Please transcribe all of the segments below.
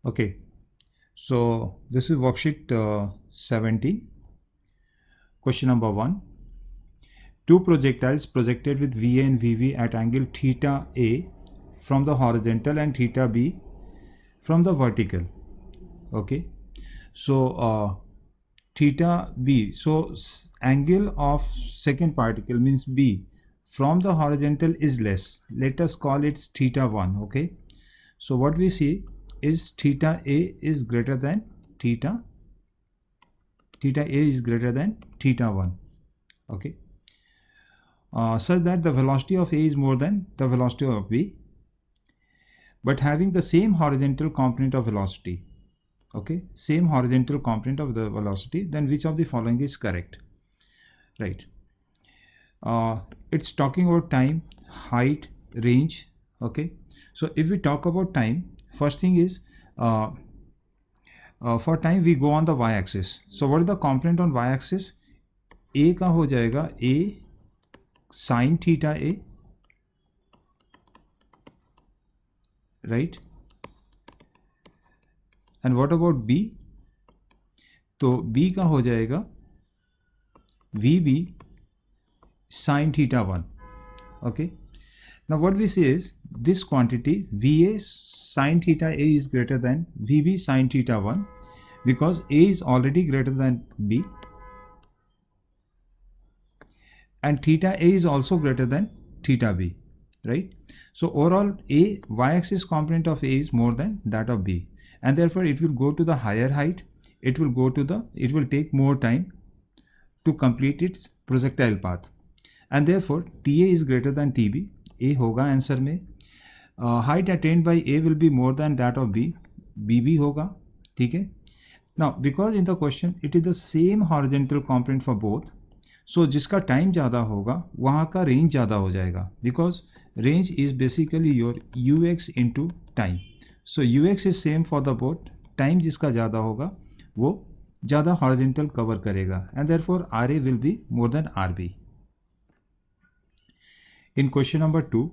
Okay, so this is worksheet 70. Question number 1. Two projectiles projected with VA and VB at angle theta A from the horizontal and theta B from the vertical. Okay, so theta B, so angle of second particle means B from the horizontal is less. Let us call it theta 1. Okay, so what we see is theta A is greater than theta A is greater than theta 1. Okay, such that the velocity of A is more than the velocity of B, but having the same horizontal component of velocity. Okay, same horizontal component of the velocity, then which of the following is correct? Right, it's talking about time, height, range. Okay, so if we talk about time, first thing is for time we go on the y-axis. So what is the component on y-axis? A का हो जाएगा A sin theta A, right? And what about B? तो B का हो जाएगा VB sin theta 1. Okay, now what we see is this quantity VA sin theta A is greater than VB sin theta 1 because A is already greater than B and theta A is also greater than theta B, right? So overall A, y-axis component of A is more than that of B, and therefore it will go to the higher height, it will take more time to complete its projectile path, and therefore TA is greater than TB. A होगा answer में. Height attained by A will be more than that of B, B भी होगा. ठीक है. Now because in the question it is the same horizontal component for both, so जिसका time ज़्यादा होगा वहाँ का रेंज ज़्यादा हो जाएगा, because range is basically your u x into time. So u x is same for the boat. Time जिसका ज़्यादा होगा वो ज़्यादा हॉरिजॉन्टल कवर करेगा, and therefore R A will be more than R B. In question number 2,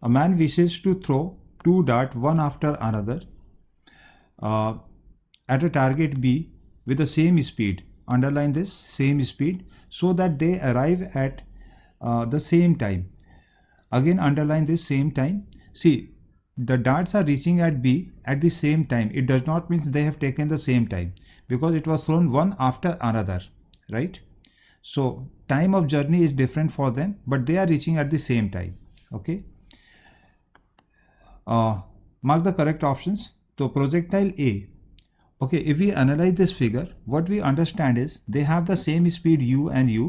a man wishes to throw two darts one after another at a target B with the same speed. Underline this, same speed, so that they arrive at the same time. Again underline this, same time. See, the darts are reaching at B at the same time. It does not mean they have taken the same time, because it was thrown one after another, right? So time of journey is different for them, but they are reaching at the same time. Okay, mark the correct options. So projectile A. Okay, if we analyze this figure, what we understand is they have the same speed u and u.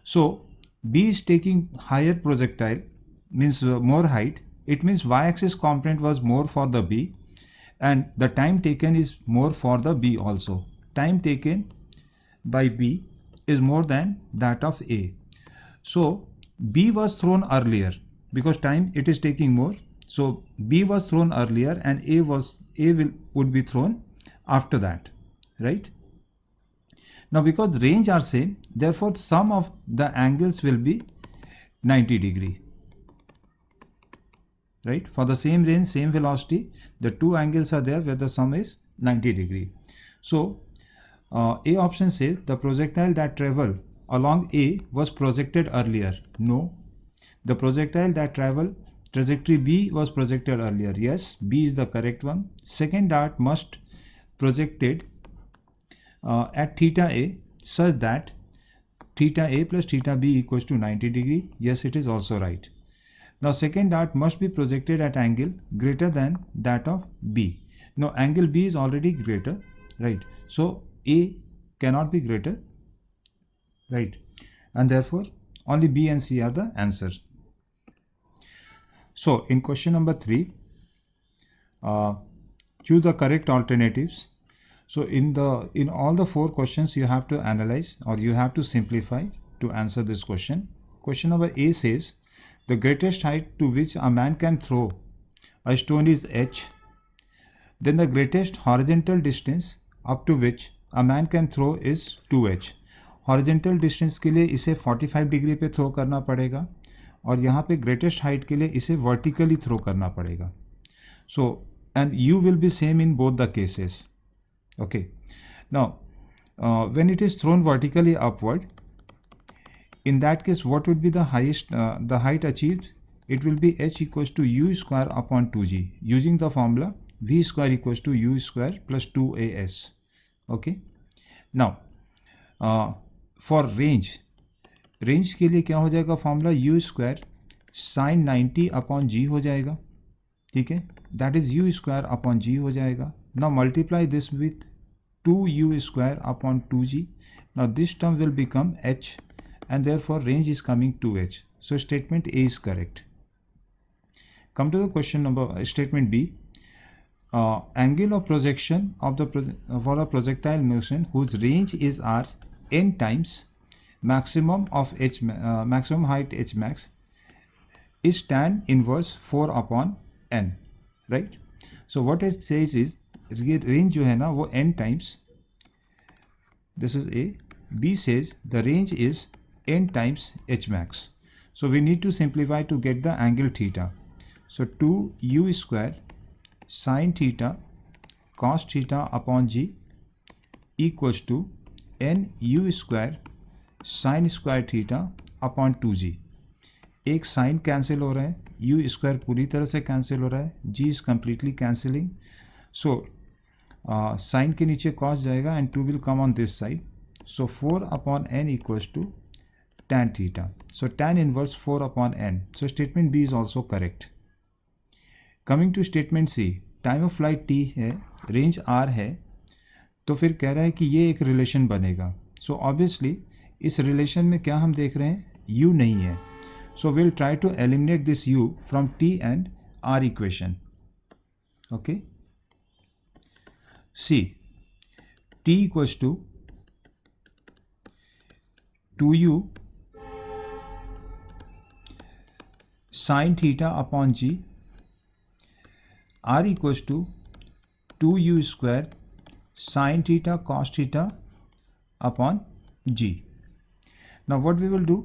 So B is taking higher projectile, means more height. It means y-axis component was more for the B, and the time taken is more for the B also. Time taken by B is more than that of A. So B was thrown earlier because time it is taking more. So B was thrown earlier and would be thrown after that, right? Now because range are same, therefore sum of the angles will be 90 degree, right? For the same range, same velocity, the two angles are there where the sum is 90 degree. So A option says the projectile that travel along A was projected earlier. No. The projectile that travel trajectory B was projected earlier. Yes, B is the correct one. Second dart must projected at theta A such that theta A plus theta B equals to 90 degree. Yes, it is also right. Now second dart must be projected at angle greater than that of B. Now angle B is already greater, right? So A cannot be greater, right? And therefore only B and C are the answers. So in question number 3, choose the correct alternatives. So in all the 4 questions you have to analyze or you have to simplify to answer this question. Question number A says the greatest height to which a man can throw a stone is h. Then the greatest horizontal distance up to which a man can throw is 2h. Horizontal distance के लिए इसे 45 degree पे throw करना पड़ेगा और यहाँ पे greatest height के लिए इसे वर्टिकली थ्रो करना पड़ेगा. So and you will be same in both the cases. Okay, now when it is thrown vertically upward, in that case what would be the highest the height achieved? It will be h equals to u square upon 2g using the formula v square equals to u square plus 2as. Okay, now for range के लिए क्या हो जाएगा formula? u square sin 90 upon g हो जाएगा. ठीक है, that is u square upon g हो जाएगा. Now multiply this with 2u square upon 2g. Now this term will become h and therefore range is coming to h. So statement A is correct. Come to the question number statement B. Angle of projection of the for a projectile motion whose range is r n times maximum of h maximum height h max is tan inverse 4 upon n, right? So what it says is range जो है ना वो n times, this is A. B says the range is n times h max. So we need to simplify to get the angle theta. So 2u square sin theta cos theta upon g equals to n u square sin square theta upon 2g. एक sign cancel हो रहा है, u square पूरी तरह से cancel हो रहा है, g is completely cancelling. So sine के नीचे cos जाएगा and 2 will come on this side. So 4 upon n equals to tan theta. So tan inverse 4 upon n. So statement B is also correct. Coming to statement C, time of flight t है, range r है, तो फिर कह रहा है कि ये एक रिलेशन बनेगा. So obviously इस रिलेशन में क्या हम देख रहे हैं? u नहीं है. So we'll try to eliminate this u from t and r equation. Okay. C, t equals to 2u sin theta upon g, r equals to 2u square sin theta cos theta upon g. Now what we will do,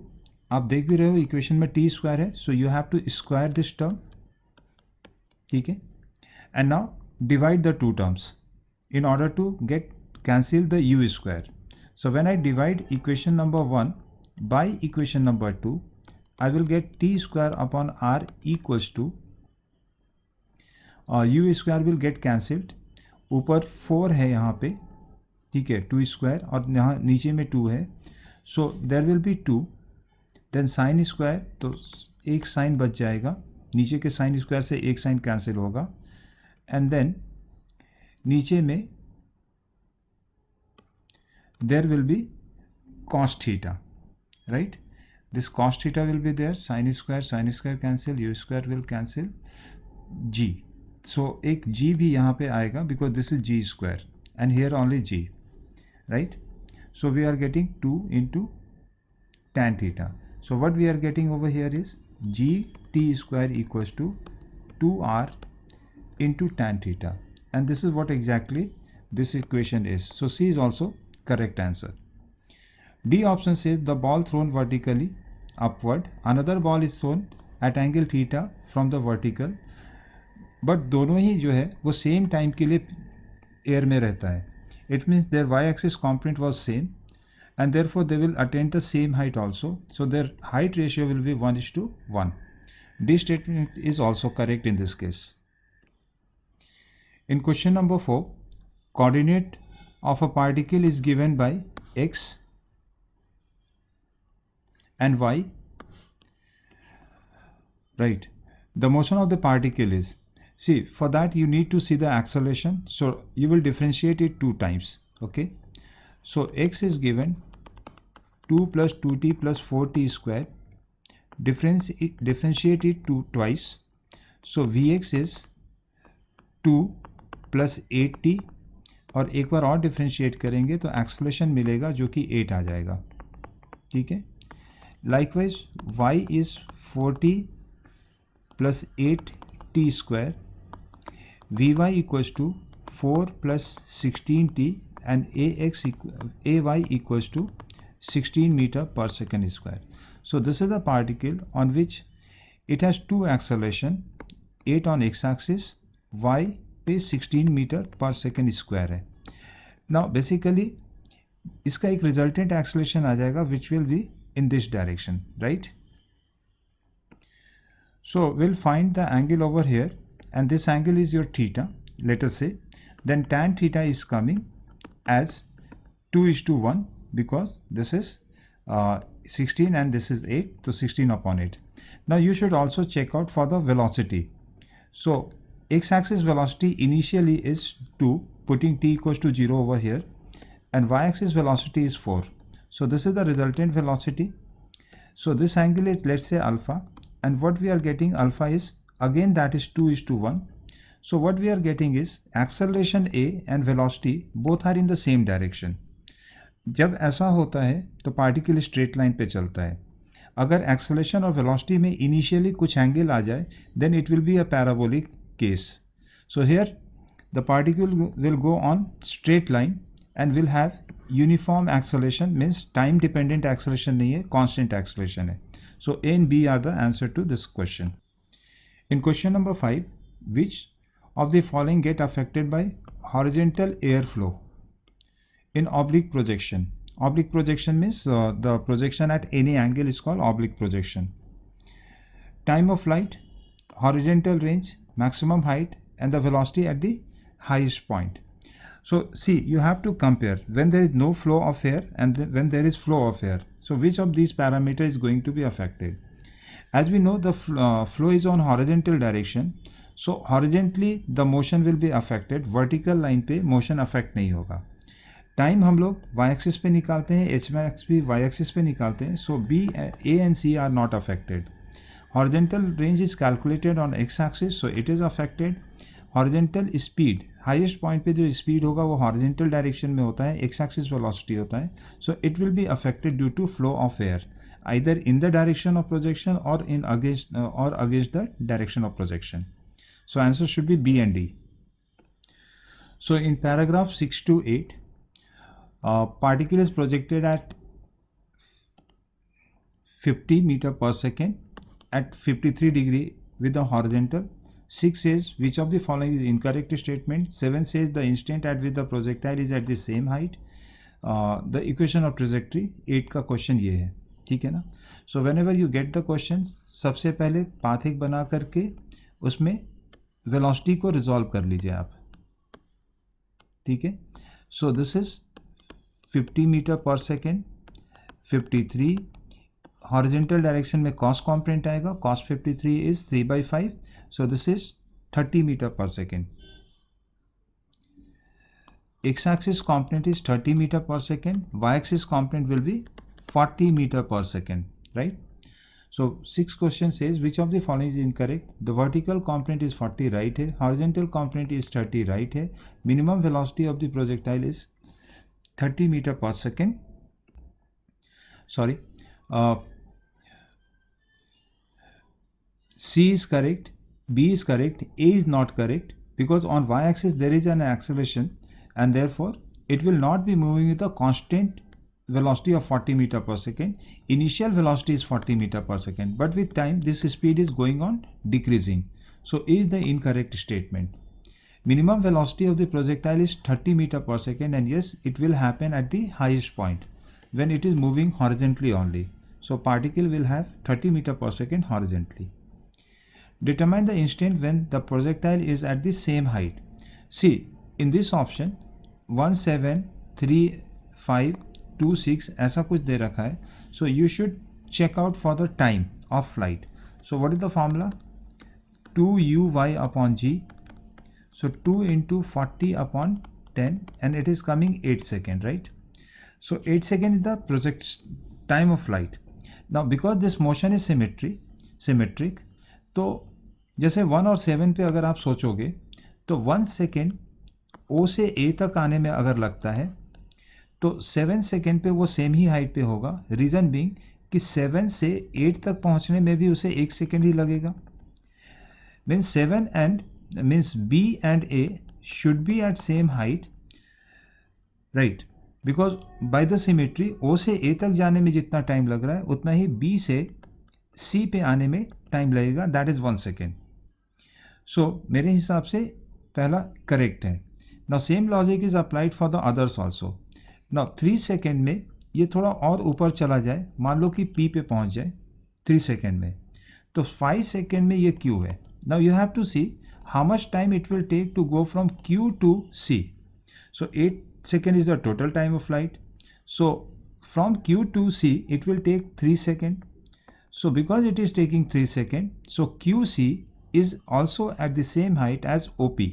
आप देख भी रहे हो equation में t square है, so you have to square this term. ठीक है, and now divide the two terms in order to get cancel the u square. So when I divide equation number 1 by equation number 2, I will get t square upon r equals to u square will get cancelled. ऊपर 4 है यहाँ पे, ठीक है, 2 square, और यहाँ नीचे में 2 है. So there will be 2, then sine square, तो एक साइन बच जाएगा, नीचे के साइन स्क्वायर से एक साइन कैंसिल होगा, एंड देन नीचे में देर will B cos theta, right? This cos theta will be there, sin square cancel, u square will cancel, g. So एक g भी यहाँ पे आएगा because this is g square and here only g, right? So we are getting 2 into tan theta. So what we are getting over here is g t square equals to 2r into tan theta, and this is what exactly this equation is. So C is also correct answer. D option says the ball thrown vertically upward, another ball is thrown at angle theta from the vertical, but दोनों ही जो है वो same time के लिए air में रहता है. It means their y-axis component was same and therefore they will attain the same height also. So their height ratio will be 1:1. D statement is also correct in this case. In question number 4, coordinate of a particle is given by x and y, right? The motion of the particle is, see, for that you need to see the acceleration, so you will differentiate it 2 times. Okay, so x is given 2 plus 2t plus 4t square, differentiate it twice, so vx is 2 plus 8t, और एक बार और differentiate करेंगे तो acceleration मिलेगा जो कि 8 आ जाएगा. ठीक है, likewise y is 4t plus 8t square, vy equals to 4 plus 16t, and ay equals to 16 meter per second square. So this is the particle on which it has two acceleration, 8 on x axis, y पे 16 metre per second square है. Now basically इसका एक resultant acceleration आ जाएगा which will be in this direction, right. So will find the angle over here and this angle is your theta, let us say, then tan theta is coming as 2:1 because this is 16 and this is 8, so 16 upon 8. Now you should also check out for the velocity. So x-axis velocity initially is 2, putting t equals to 0 over here, and y-axis velocity is 4. So this is the resultant velocity. So this angle is, let's say, alpha, and what we are getting alpha is again that is 2:1. So what we are getting is acceleration a and velocity both are in the same direction. जब ऐसा होता है तो particle straight line पे चलता है. अगर acceleration और वेलोसिटी में इनिशियली कुछ एंगल आ जाए then it will be a parabolic case. So here the particle will go on straight line and will have uniform acceleration, means time dependent acceleration नहीं है, कांस्टेंट एक्सेलरेशन है. So A and B are the answer to this question. In question number 5, which of the following get affected by horizontal airflow in oblique projection? Oblique projection means the projection at any angle is called oblique projection. Time of flight, horizontal range, maximum height, and the velocity at the highest point. So see, you have to compare when there is no flow of air and when there is flow of air. So which of these parameters is going to be affected? As we know, the flow is on horizontal direction, so horizontally the motion will be affected. Vertical line पे motion affect नहीं होगा. Time हम लोग y axis पे निकालते हैं, h max भी y axis पे निकालते हैं, so B, A and C are not affected. Horizontal range is calculated on x axis, so it is affected. Horizontal speed, highest point पे जो speed होगा वो horizontal direction में होता है, x axis velocity होता है, so it will be affected due to flow of air, either in the direction of projection or against the direction of projection. So answer should be B and D. So in paragraph 6 to 8, particle is projected at 50 meter per second at 53 degree with the horizontal. 6 says which of the following is incorrect statement. 7 says the instant at which the projectile is at the same height. The equation of trajectory. 8 का question ये है, ठीक है ना. So when ever you get the question, सबसे पहले path एक बना करके उसमें वेलोसिटी को रिजॉल्व कर लीजिए आप, ठीक है. So this is 50 metre per second, 53 horizontal direction में कॉस कॉम्पोनेंट आएगा, cos 53 is 3/5, so this is 30 metre per second. X axis component is 30 metre per second, Y axis component will be 40 meter per second, right? So 6th question says which of the following is incorrect? The vertical component is 40, right है, horizontal component is 30, right है, minimum velocity of the projectile is 30 meter per second. Sorry, C is correct, B is correct, A is not correct because on y-axis there is an acceleration and therefore it will not be moving with a constant velocity of 40 meter per second. Initial velocity is 40 meter per second, but with time this speed is going on decreasing. So A is the incorrect statement. Minimum velocity of the projectile is 30 meter per second, and yes, it will happen at the highest point when it is moving horizontally only. So particle will have 30 meter per second horizontally. Determine the instant when the projectile is at the same height. See, in this option 1, 7, 3, 5, 2, 6 ऐसा कुछ दे रखा है. So you should check out for the time of flight. So what is the formula? 2uy upon g. So 2 into 40 upon 10, and it is coming 8 seconds, right? So 8 seconds is the project time of flight. Now because this motion is symmetric, तो जैसे 1 और 7 पे अगर आप सोचोगे तो 1 second O से A तक आने में अगर लगता है तो 7 सेकेंड पे वो सेम ही हाइट पे होगा. रीज़न बीइंग कि 7 से 8 तक पहुंचने में भी उसे 1 सेकेंड ही लगेगा. Means 7 and means B and A should be at same height, right? Because by the symmetry O से ए तक जाने में जितना टाइम लग रहा है उतना ही बी से सी पे आने में टाइम लगेगा, दैट इज़ 1 सेकेंड. सो मेरे हिसाब से पहला करेक्ट है. Now same logic is applied for the others also. Now 3 second में ये थोड़ा और ऊपर चला जाए, मान लो कि पी पे पहुंच जाए 3 सेकेंड में, तो 5 सेकेंड में ये क्यू है. Now you have to see how much time it will take to go from Q to C. So 8 seconds is the total time of flight. So from Q to C it will take 3 seconds. So because it is taking 3 seconds, so QC is also at the same height as OP,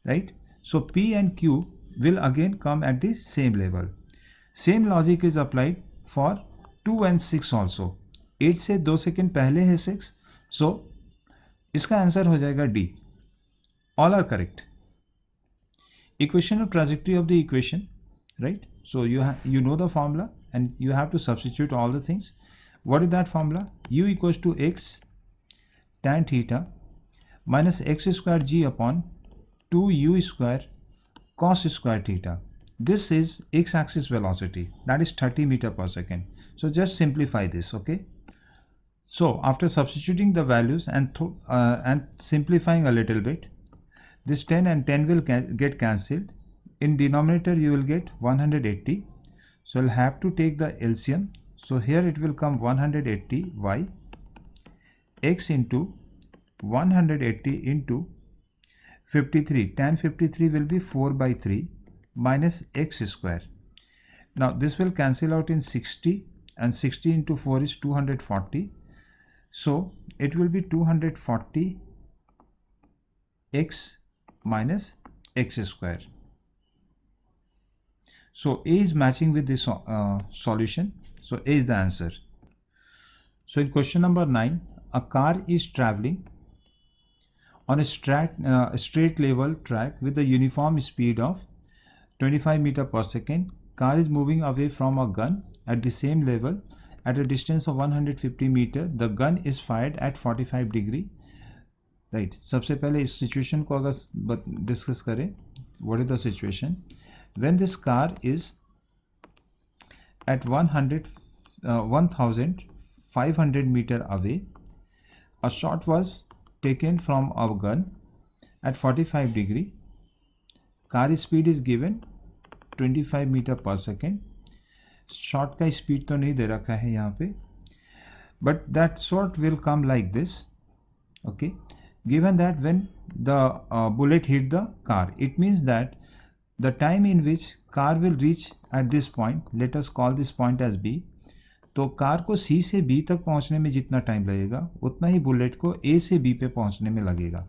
right? So P and Q will again come at the same level. Same logic is applied for 2 and 6 also. 8 से 2 second पहले है 6, so इसका answer हो जाएगा D. All are correct. Equation of trajectory of the equation, right? So you know the formula and you have to substitute all the things. What is that formula? U equals to x tan theta minus x square g upon 2u square cos square theta. This is x-axis velocity, that is 30 meter per second. So just simplify this, okay? So after substituting the values and simplifying a little bit, this 10 and 10 will get cancelled. In denominator you will get 180. So I'll have to take the LCM. So here it will come 180 y x into 180 into 53. Tan 53 will be 4 by 3 minus x square. Now this will cancel out in 60 and 60 into 4 is 240. So it will be 240 x minus x square. So A is matching with this solution. So A is the answer. So in question number 9, a car is traveling on a straight level track with a uniform speed of 25 meter per second. Car is moving away from a gun at the same level at a distance of 150 meter. The gun is fired at 45 degree. Right सबसे पहले इस situation को अगर discuss करें, what is the situation when this car is at 1500 metre away, a shot was taken from a gun at 45 degree, car speed is given 25 metre per second. Shot का speed तो नहीं दे रखा है यहाँ पे, but that shot will come like this, okay. Given that when the bullet hit the car, it means that the time in which car will reach at this point, let us call this point as B. तो car को C से B तक पहुंचने में जितना time लगेगा उतना ही bullet को A से B पे पहुंचने में लगेगा.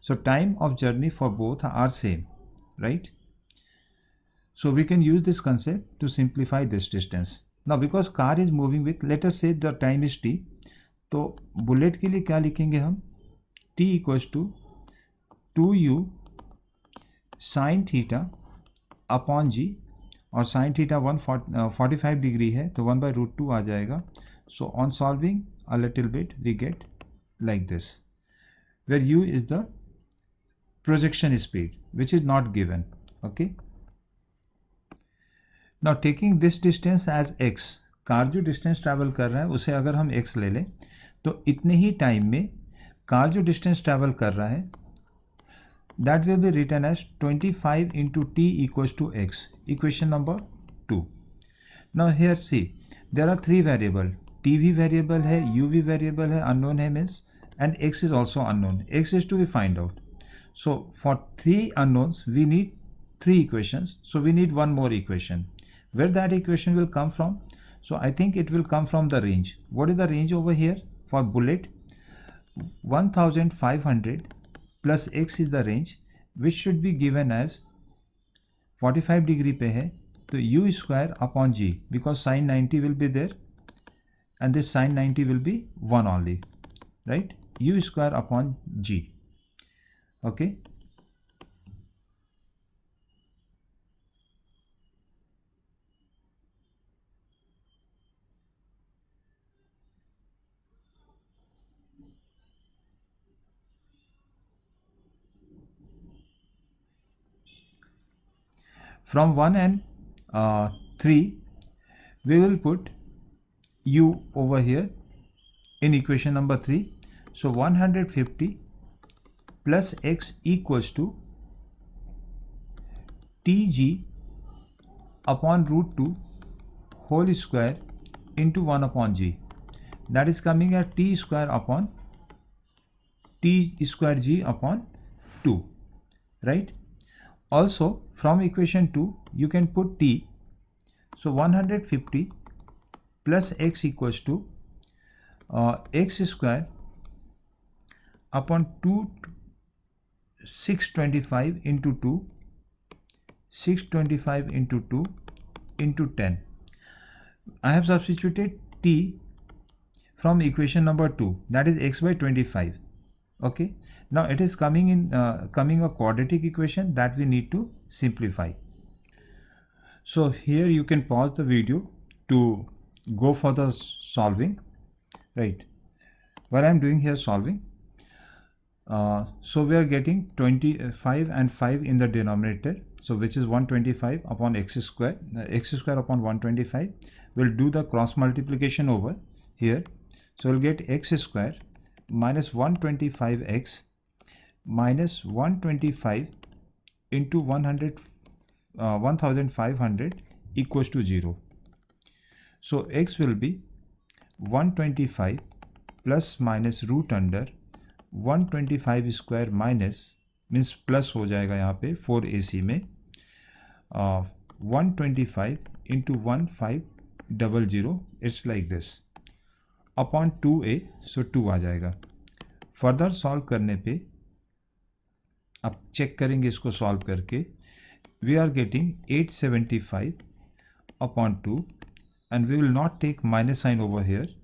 So time of journey for both are same, right? So we can use this concept to simplify this distance. Now because car is moving with, let us say the time is T, तो bullet के लिए क्या लिखेंगे हम? T equals to 2u sin theta upon g, और sin theta 145 degree है तो 1/√2 आ जाएगा. So on solving a little bit we get like this, where u is the projection speed which is not given, okay. Now taking this distance as x, car जो distance travel कर रहा है उसे अगर हम x ले लें तो इतने ही टाइम में कार जो डिस्टेंस ट्रैवल कर रहा है that will be written as 25 into T equals to X. Equation number 2. Now here see there are 3 variable, T भी वेरिएबल है, यू भी वेरिएबल है, अननोन है means, and X is also unknown. X is to be find out. So for 3 unknowns we need 3 equations. So we need one more equation. Where that equation will come from? So I think it will come from the range. What is the range over here for bullet? 1500 plus x is the range which should be given as 45 degree पे है तो u square upon g, because sin 90 will be there and this sin 90 will be 1 only, right? U square upon g, okay. From one end 3, we will put u over here in equation number 3. So 150 plus x equals to tg upon root 2 whole square into 1 upon g. That is coming at t square upon t square g upon 2, right? Also from equation 2 you can put t. So 150 plus x equals to x square upon 625 into 2, 625 into 2 into 10. I have substituted t from equation number 2, that is x by 25. Okay, now it is coming in coming a quadratic equation that we need to simplify. So here you can pause the video to go for the solving, right? What I am doing here solving. So we are getting 25 and 5 in the denominator, so which is 125 upon x square upon 125. We'll do the cross multiplication over here. So we'll get x square minus 125x minus 125 into 1500 equals to 0. So x will be 125 plus minus root under 125 square minus means plus हो जाएगा यहाँ पे 4ac में 125 into 1500, it's like this upon 2a, सो 2 आ जाएगा. Further solve करने पे अब check करेंगे इसको सॉल्व करके. We are getting 875 upon 2 and we will not take minus sign over here.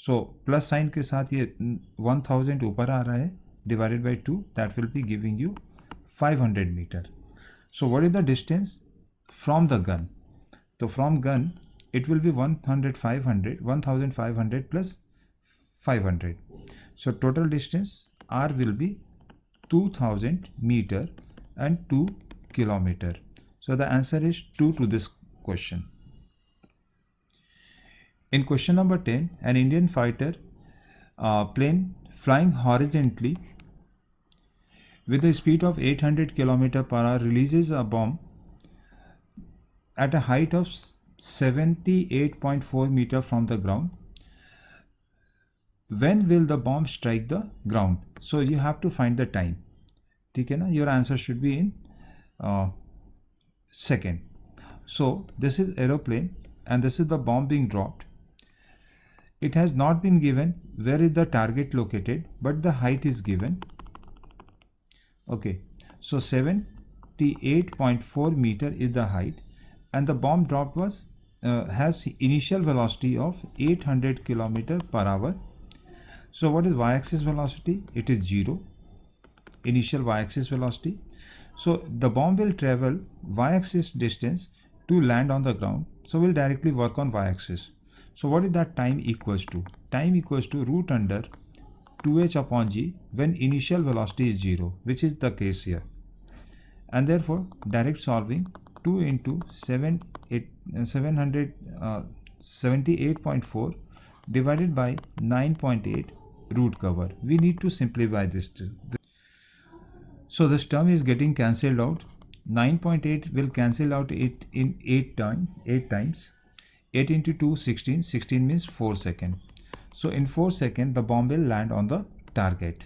So plus sign के साथ ये 1000 ऊपर आ रहा है divided by 2, that will be giving you 500 meter. So what is the distance from the gun? So from gun it will be 1500 plus 500. So total distance R will be 2000 meter and 2 kilometer. So the answer is 2 to this question. In question number 10, an Indian fighter plane flying horizontally with a speed of 800 km per hour releases a bomb at a height of 78.4 meter from the ground. When will the bomb strike the ground? So you have to find the time. ठीक है ना? Your answer should be in second. So this is aeroplane and this is the bomb being dropped. It has not been given where is the target located, but the height is given. Okay, so 78.4 meter is the height and the bomb dropped was has initial velocity of 800 km per hour. So what is y-axis velocity? It is 0, initial y-axis velocity. So the bomb will travel y-axis distance to land on the ground. So we'll directly work on y-axis. So what is that time equals to? Time equals to root under 2h upon g when initial velocity is 0, which is the case here. And therefore direct solving 2 into 778.4 divided by 9.8 root cover. We need to simplify this. So this term is getting cancelled out. 9.8 will cancel out it in 8 times. 8 into 2, 16. 16 means 4 seconds. So in 4 seconds, the bomb will land on the target.